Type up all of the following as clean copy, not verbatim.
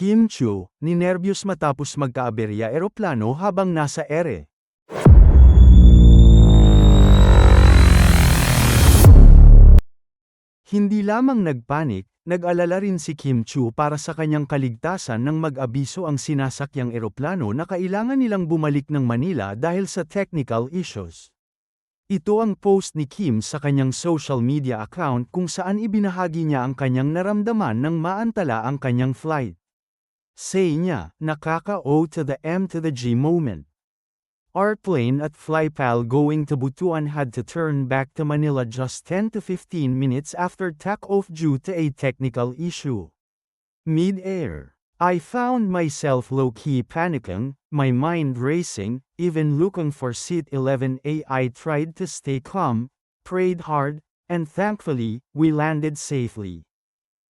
Kim Chu, ninerbiyos matapos magkaaberya eroplano habang nasa ere. Hindi lamang nagpanik, nag-alala rin si Kim Chu para sa kanyang kaligtasan nang mag-abiso ang sinasakyang eroplano na kailangan nilang bumalik ng Manila dahil sa technical issues. Ito ang post ni Kim sa kanyang social media account kung saan ibinahagi niya ang kanyang naramdaman nang maantala ang kanyang flight. Say niya, nakaka-O to the M to the G moment. Our plane at FlyPal going to Butuan had to turn back to Manila just 10 to 15 minutes after takeoff due to a technical issue. Mid-air, I found myself low-key panicking, my mind racing, even looking for seat 11A. I tried to stay calm, prayed hard, and thankfully, we landed safely.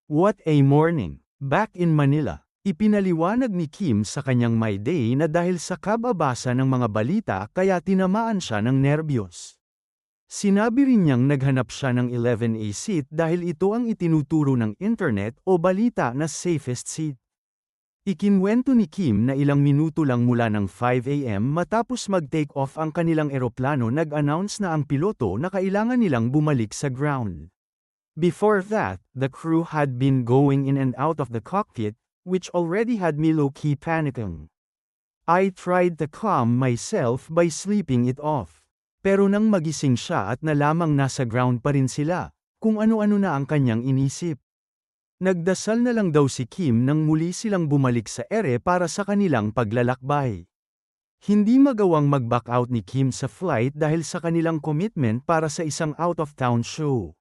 What a morning! Back in Manila, ipinaliwanag ni Kim sa kanyang My Day na dahil sa kababasa ng mga balita kaya tinamaan siya ng nerbiyos. Sinabi rin niyang naghanap siya ng 11A seat dahil ito ang itinuturo ng internet o balita na safest seat. Ikinwento ni Kim na ilang minuto lang mula ng 5 AM matapos mag-take off ang kanilang eroplano nag-announce na ang piloto na kailangan nilang bumalik sa ground. Before that, the crew had been going in and out of the cockpit, which already had me low-key panicking. I tried to calm myself by sleeping it off. Pero nang magising siya at nalamang nasa ground pa rin sila, kung ano-ano na ang kanyang inisip. Nagdasal na lang daw si Kim nang muli silang bumalik sa ere para sa kanilang paglalakbay. Hindi magawang mag-back out ni Kim sa flight dahil sa kanilang commitment para sa isang out-of-town show.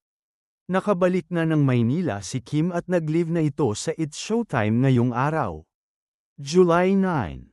Nakabalik na ng Maynila si Kim at nag-leave na ito sa It's Showtime ngayong araw. July 9.